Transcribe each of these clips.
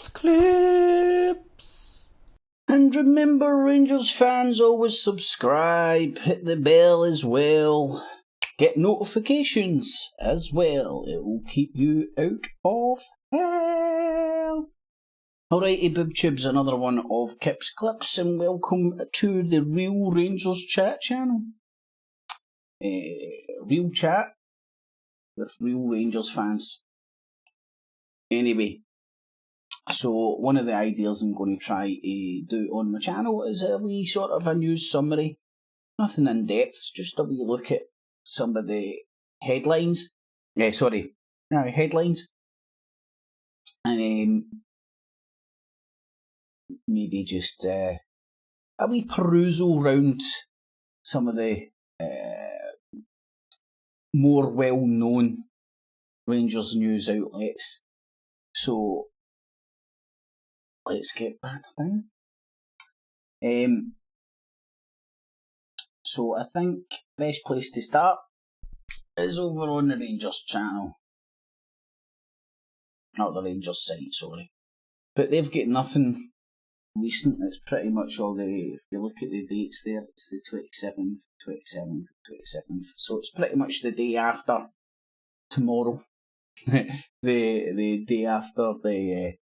Clips. And remember, Rangers fans, always subscribe, hit the bell as well, get notifications as well. It will keep you out of hell. Alrighty, BibTubes, another one of Kip's Clips, and welcome to the Real Rangers Chat channel. Real chat with real Rangers fans. Anyway, so one of the ideas I'm going to try to do on my channel is a wee sort of a news summary. Nothing in depth, just a wee look at some of the headlines. Headlines. And maybe just a wee perusal round some of the more well-known Rangers news outlets. So let's get back down. So I think best place to start is over on the Rangers channel. Not the Rangers site, sorry. But they've got nothing recent. It's pretty much all if you look at the dates there, it's the 27th. So it's pretty much the day after tomorrow. the day after the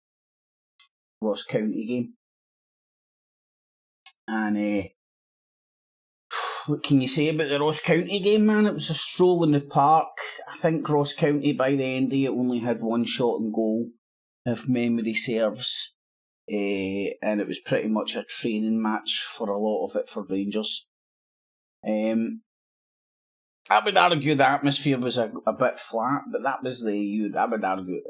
Ross County game. And what can you say about the Ross County game, man? It was a stroll in the park. I think Ross County, by the end of it, only had one shot on goal, if memory serves. And it was pretty much a training match for a lot of it for Rangers. I would argue the atmosphere was a bit flat, but that was I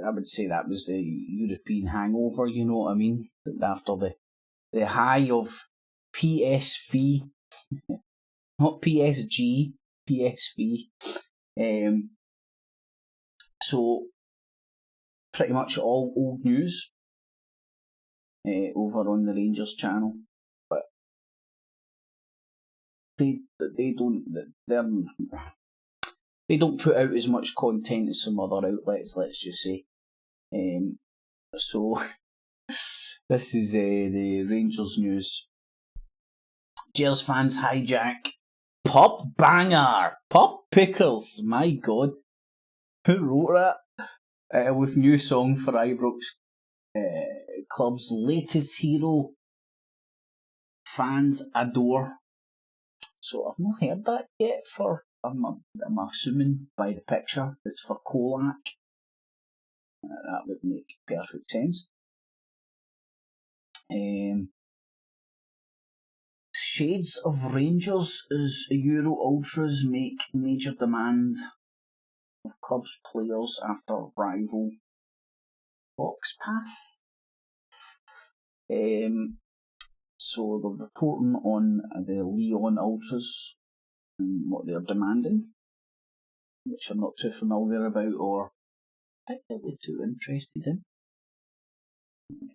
would say that was the European hangover, you know what I mean? After the high of PSV, not PSG, PSV. So, pretty much all old news over on the Rangers channel. But they don't put out as much content as some other outlets, let's just say. So this is the Rangers news. Jers fans hijack pop banger, pop pickers. My God, who wrote that? With new song for Ibrox club's latest hero. Fans adore. So I've not heard that yet. I'm assuming by the picture it's for Kolak. That would make perfect sense. Shades of Rangers as Euro Ultras make major demand of club's players after rival box pass. So they're reporting on the Lyon Ultras and what they're demanding, which I'm not too familiar about or particularly too interested in.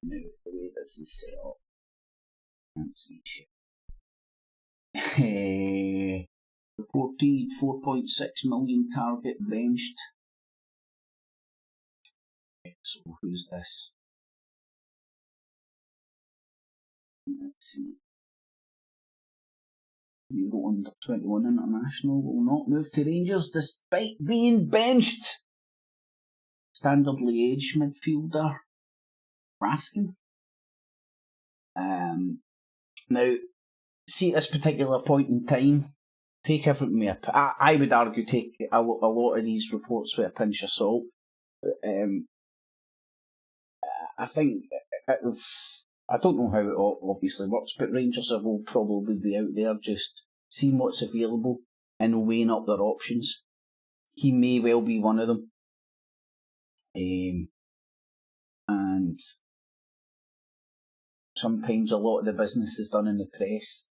Now, the way this is set up, can't see shit. Reported 4.6 million target benched. So who's this? Let's see. Euro under 21 international will not move to Rangers despite being benched. Standard Liege midfielder Raskin. Now, see at this particular point in time, take everything with I would argue take a lot of these reports with a pinch of salt. But, I think I don't know how it obviously works, but Rangers will probably be out there just seeing what's available and weighing up their options. He may well be one of them. And sometimes a lot of the business is done in the press.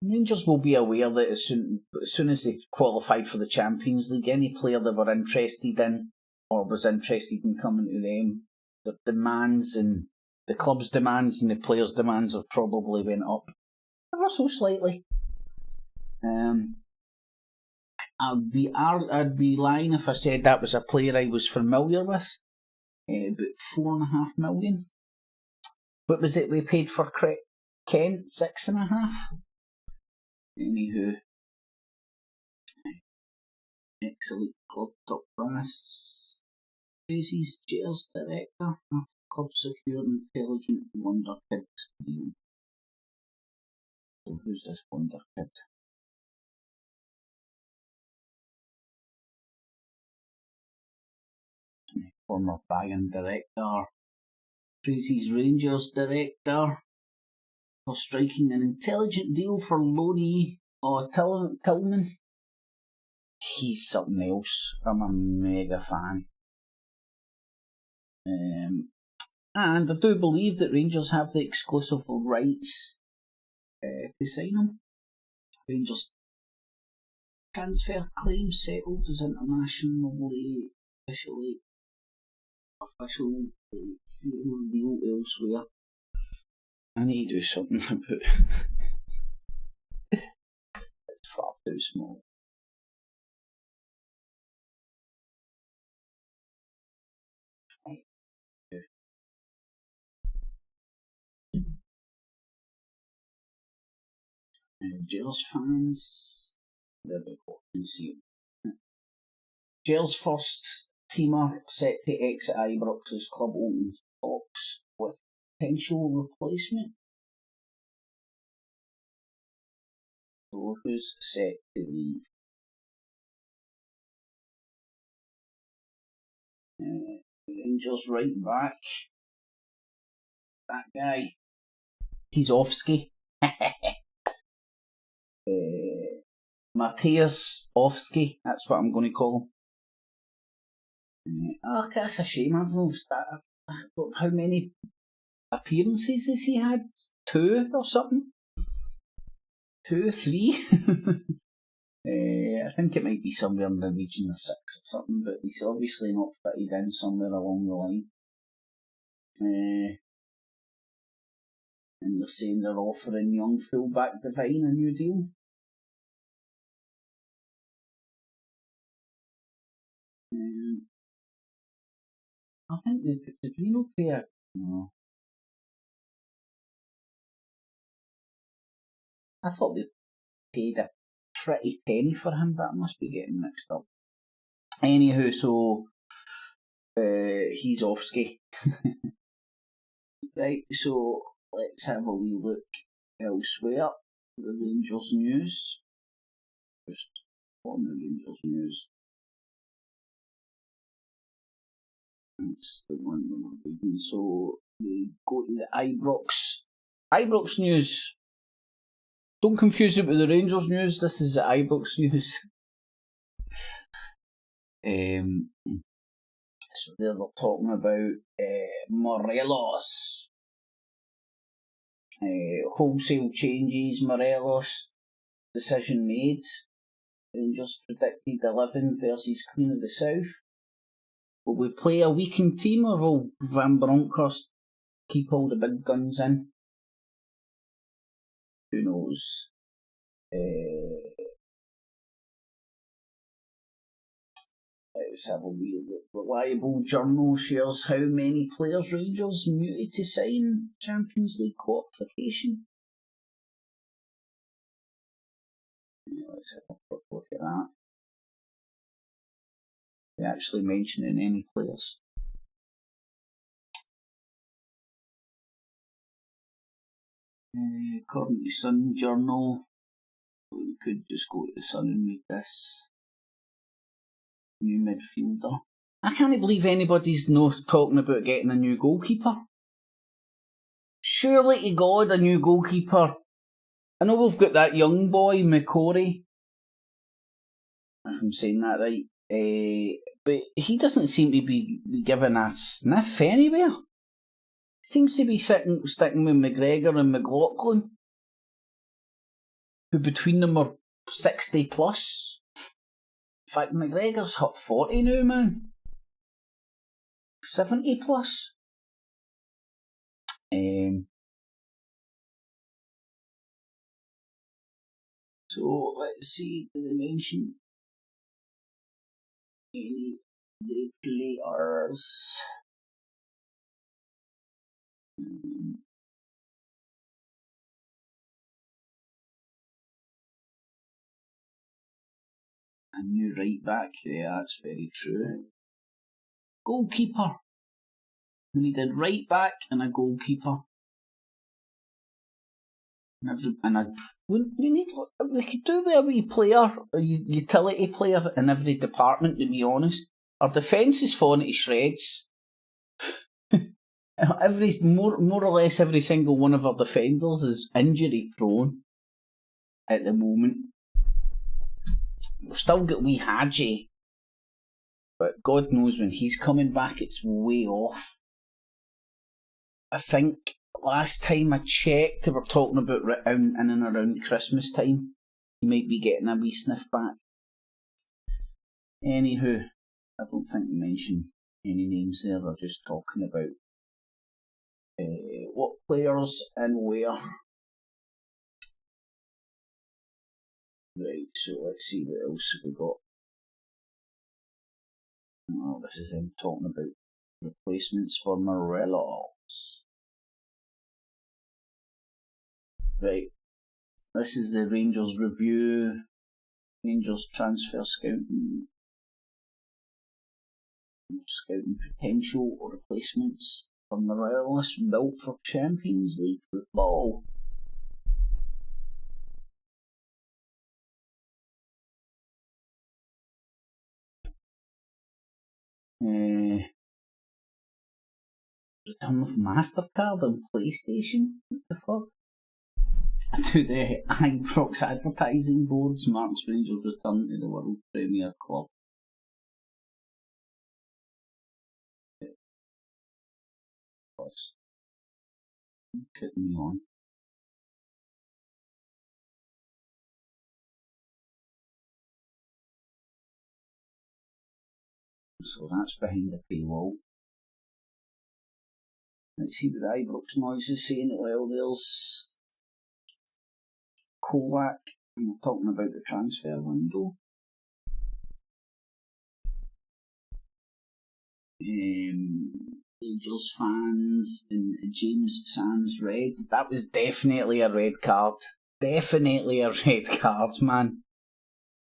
Rangers will be aware that as soon as they qualified for the Champions League, any player they were interested in or was interested in coming to them, the demands and the club's demands and the players' demands have probably went up ever so slightly. I'd be lying if I said that was a player I was familiar with. about 4.5 million. What was it we paid for Kent? 6.5? Anywho. Excellent club top brass. Praises Jails director. Club secure intelligent wonder kid deal. So who's this wonder kid? Former Bayern director. Praises Rangers director for striking an intelligent deal for Loney Tillman. He's something else. I'm a mega fan. And I do believe that Rangers have the exclusive rights to sign him. Rangers transfer claims settled as internationally official sales deal elsewhere. I need to do something about it's far too small. Jails fans, they're can see it. Jails first teamer set to exit Ibrox's club opens talks with potential replacement. So who's set to leave? Rangers right back. That guy. He's Ofsky. Matthias Ofsky, that's what I'm going to call him. That's a shame. I've lost that. How many appearances has he had? 2 or something? 2, 3? I think it might be somewhere in the region of 6 or something, but he's obviously not fitted in somewhere along the line. And they're saying they're offering young fullback Divine a new deal. I think did we not pay a... No. I thought we paid a pretty penny for him, but I must be getting mixed up. Anywho, so he's Ofsky. Right, so let's have a wee look elsewhere. The Rangers news. Just on the Rangers news. That's the one we're reading. So we go to the Ibrox news. Don't confuse it with the Rangers news. This is the Ibrox news. So they're talking about Morelos. Wholesale changes. Morelos decision made. Rangers predicted 11 versus Queen of the South. Will we play a weakened team, or will Van Bronckhorst keep all the big guns in? Who knows? Let's have a wee look. Reliable Journal shares how many players Rangers muted to sign Champions League qualification. Let's have a quick look at that. They actually mentioning any players. According to Sun Journal, we could just go to the Sun and read this. New midfielder. I can't believe anybody's not talking about getting a new goalkeeper. Surely to God, a new goalkeeper. I know we've got that young boy, McCory, if I'm saying that right. But he doesn't seem to be given a sniff anywhere. Seems to be sticking with McGregor and McLaughlin, who between them are 60 plus. In fact, McGregor's hit 40 now, man. 70 plus. So let's see, did they mention any players? A new right back, yeah, that's very true. Goalkeeper. We needed right back and a goalkeeper. We could do with a wee player, a utility player in every department, to be honest. Our defence is falling to shreds. More or less every single one of our defenders is injury prone at the moment. We've still got wee Hadji, but God knows when he's coming back, it's way off. I think last time I checked, they were talking about in and around Christmas time. He might be getting a wee sniff back. Anywho, I don't think we mentioned any names there. They're just talking about what players and where. Right, so let's see what else have we got. Oh, this is them talking about replacements for Morelos. Right, this is the Rangers review, Rangers transfer scouting potential or replacements for Morelos built for Champions League football. Return of MasterCard on PlayStation? What the fuck? To the Ibrox advertising boards, Mark's Rangers return to the World Premier Club. Kidding me on. So that's behind the paywall. Let's see what the Ibrox noise is saying. Well, there's Kolak, and we're talking about the transfer window. Rangers fans and James Sands red. That was definitely a red card. Definitely a red card, man.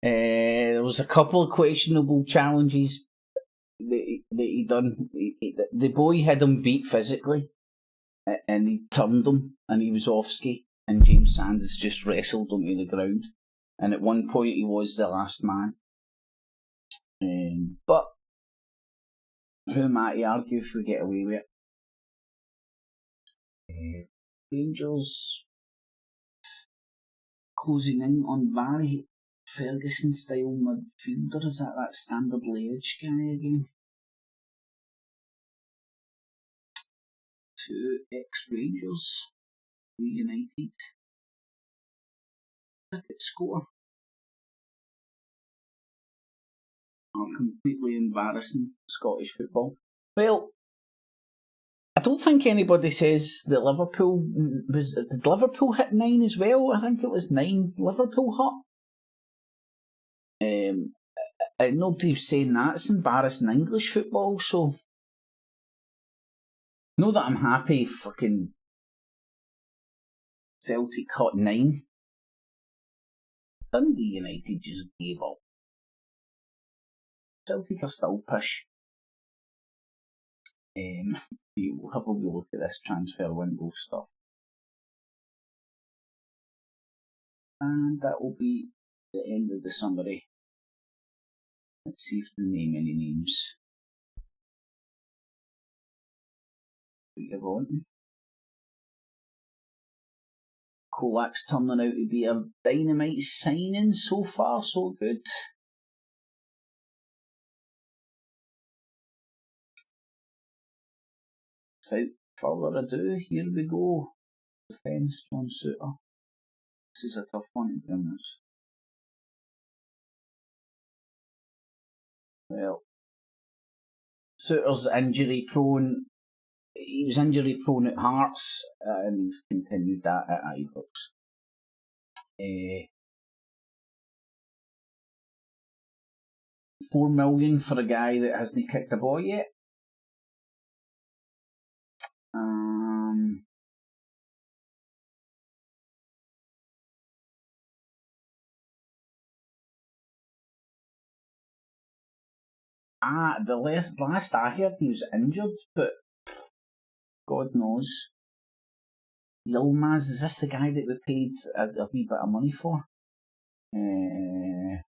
There was a couple of questionable challenges that he done. The boy had him beat physically, and he turned him, and he was off ski, and James Sanders just wrestled him to the ground, and at one point he was the last man. But who am I to argue if we get away with it? Rangers closing in on Barry Ferguson style midfielder. Is that standard Liege guy again? 2 ex-Rangers reunited. Cricket score. Are completely embarrassing Scottish football. Well, I don't think anybody says that Liverpool did Liverpool hit 9 as well? I think it was 9 Liverpool hit. Nobody's saying that's embarrassing English football, so know that I'm happy fucking Celtic hit 9. Dundee United just gave up. Celtic are still pish. We'll have a wee look at this transfer window stuff. And that will be the end of the summary. Let's see if they name any names. We have on. Kolak's turning out to be a dynamite signing so far, so good. Without further ado, here we go. Defence, John Suter. This is a tough one to be honest. Well, Suter's injury prone. He was injury prone at Hearts and he's continued that at Ibrox. $4 million for a guy that hasn't kicked a ball yet. The last I heard he was injured, but God knows. Yilmaz, is this the guy that we paid a wee bit of money for? He's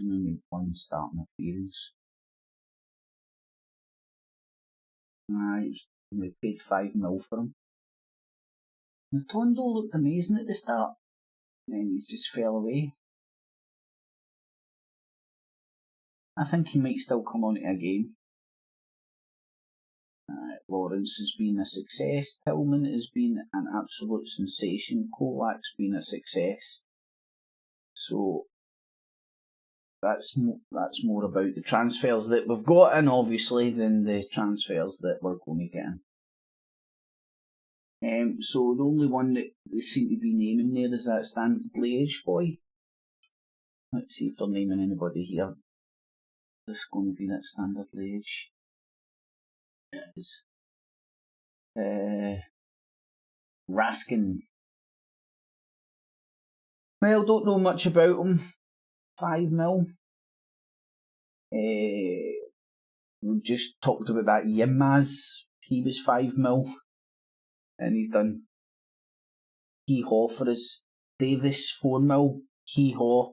only made one starting appearance. We paid 5 mil for him. Natondo looked amazing at the start, then he's just fell away. I think he might still come on it again. Lawrence has been a success. Tillman has been an absolute sensation. Kolak's been a success. So that's more about the transfers that we've got in, obviously, than the transfers that we're going to get in. So the only one that they seem to be naming there is that standard Liege boy. Let's see if they're naming anybody here. Is this going to be that standard Liege? It is. Raskin. Well, don't know much about him. 5 mil. We just talked about that Yilmaz. He was 5 mil. And he's done hee-haw for us. Davis, 4 mil. Hee-haw.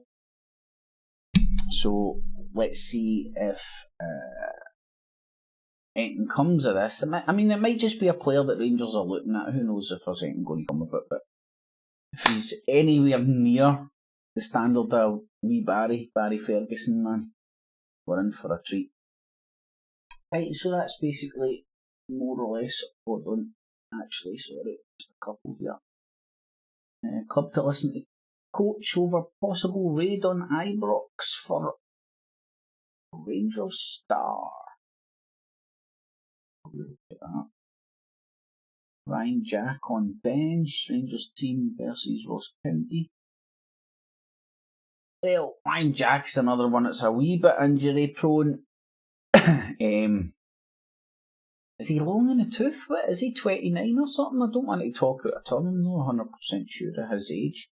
So, let's see if anything comes of this. I mean, it might just be a player that Rangers are looking at. Who knows if there's anything going to come of it. But if he's anywhere near the standard of wee Barry Ferguson, man, we're in for a treat. Right, so that's basically more or less. Hold on, actually, sorry, just a couple here. Club to listen to. Coach over possible raid on Ibrox for Rangers star. Look at that. Ryan Jack on bench. Rangers team versus Ross County. Well, Ryan Jack's another one that's a wee bit injury prone. Is he long in the tooth? What is he, 29 or something? I don't want to talk out of turn. I'm not 100% sure of his age.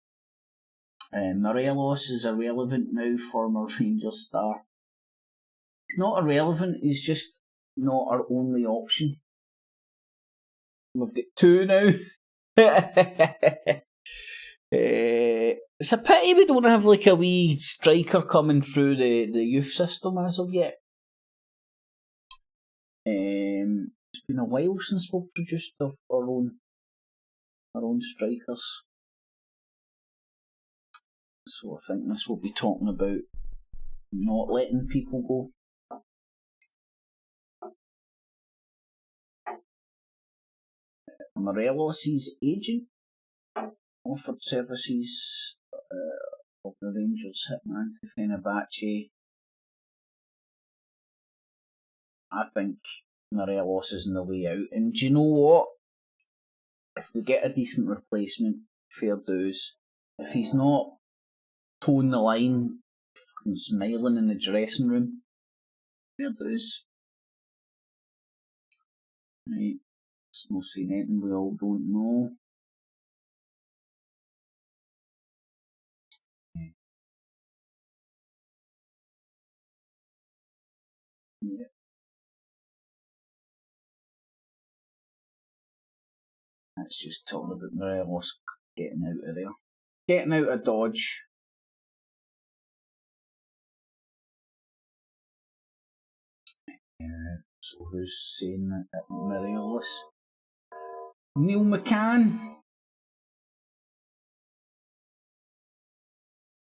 Morelos is irrelevant now, former Rangers star. He's not irrelevant, he's just not our only option. We've got 2 now. It's a pity we don't have like a wee striker coming through the youth system as of yet. It's been a while since we've produced our own strikers. So I think this will be talking about not letting people go. Morelos' agent offered services of the Rangers hitman to Fenerbahce. I think Morelos is in the way out. And do you know what? If we get a decent replacement, fair dues. If he's not toeing the line and smiling in the dressing room, fair dues. Right. It's not saying anything we all don't know. Yeah. That's just talking about Morelos getting out of there. Getting out of Dodge. So who's saying that? Morelos? Neil McCann.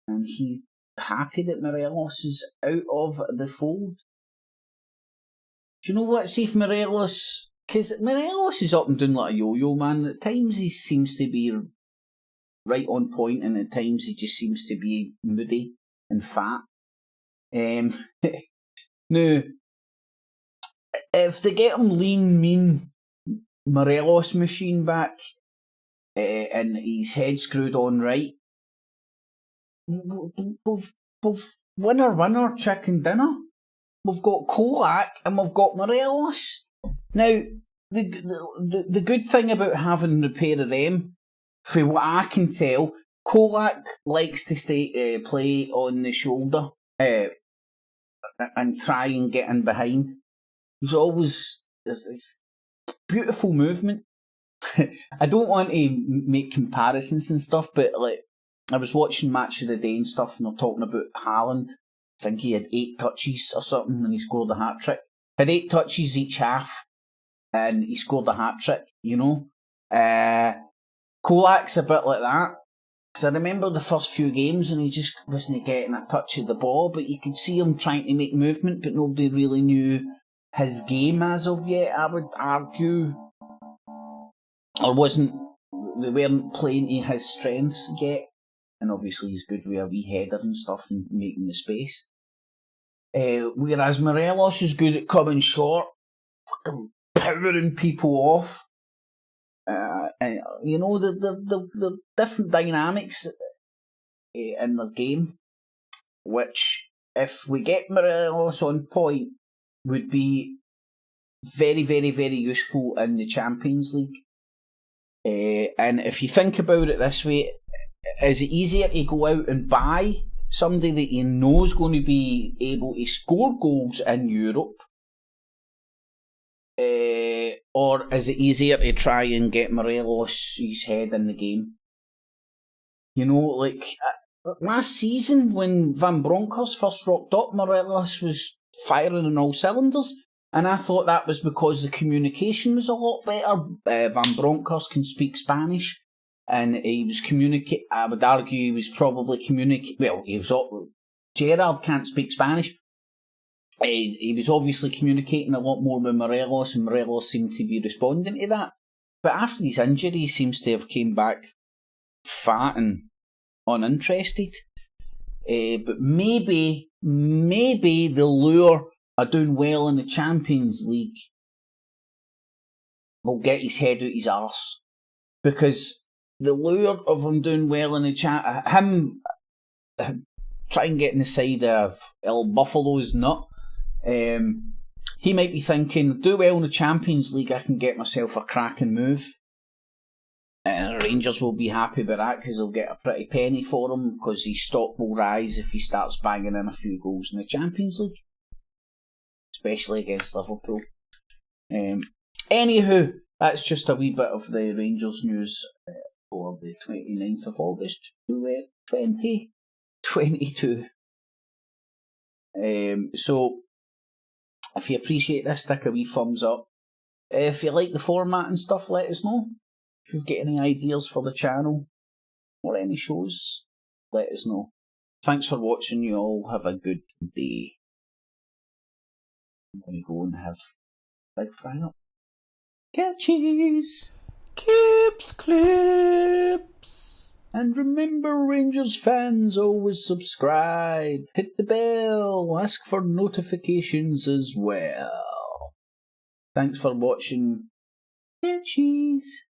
And he's happy that Morelos is out of the fold. Do you know what? See if Morelos... Because Morelos is up and down like a yo-yo, man. At times he seems to be right on point, and at times he just seems to be moody and fat. Now, if they get him lean, mean Morelos machine back, and his head screwed on right, winner, chicken dinner. we've got Kolak and we've got Morelos. Now, the good thing about having the pair of them, from what I can tell, Kolak likes to play on the shoulder and try and get in behind. He's always this beautiful movement. I don't want to make comparisons and stuff, but like I was watching Match of the Day and stuff, and they're talking about Haaland. I think he had 8 touches or something when he scored a hat trick. Had 8 touches each half, and he scored a hat trick. You know, Kolak's a bit like that. Because I remember the first few games and he just wasn't getting a touch of the ball, but you could see him trying to make movement, but nobody really knew his game as of yet, I would argue. Or they weren't playing to his strengths yet. And obviously he's good with a wee header and stuff and making the space. Whereas Morelos is good at coming short, fucking powering people off. And, you know, the different dynamics in the game, which, if we get Morelos on point, would be very, very, very useful in the Champions League. And if you think about it this way, is it easier to go out and buy somebody that you know is going to be able to score goals in Europe? Or is it easier to try and get Morelos his head in the game? You know, like last season when Van Bronckhorst first rocked up, Morelos was firing on all cylinders, and I thought that was because the communication was a lot better. Van Bronckhorst can speak Spanish, and he was I would argue he was probably Gerrard can't speak Spanish. He was obviously communicating a lot more with Morelos, and Morelos seemed to be responding to that. But after his injury, he seems to have came back fat and uninterested. But maybe the lure of doing well in the Champions League will get his head out his arse. Because the lure of him doing well in the him trying to get in the side of El Buffalo's nut. He might be thinking, do well in the Champions League, I can get myself a cracking move. And Rangers will be happy with that because they'll get a pretty penny for him, because his stock will rise if he starts banging in a few goals in the Champions League, especially against Liverpool. Anywho, that's just a wee bit of the Rangers news for the 29th of August 2022. So, if you appreciate this, stick a wee thumbs up. If you like the format and stuff, let us know. If you've got any ideas for the channel or any shows, let us know. Thanks for watching. You all have a good day. I'm going to go and have big fry up. Catchies! Keeps clips! And remember, Rangers fans, always subscribe, hit the bell, ask for notifications as well. Thanks for watching. Catchies!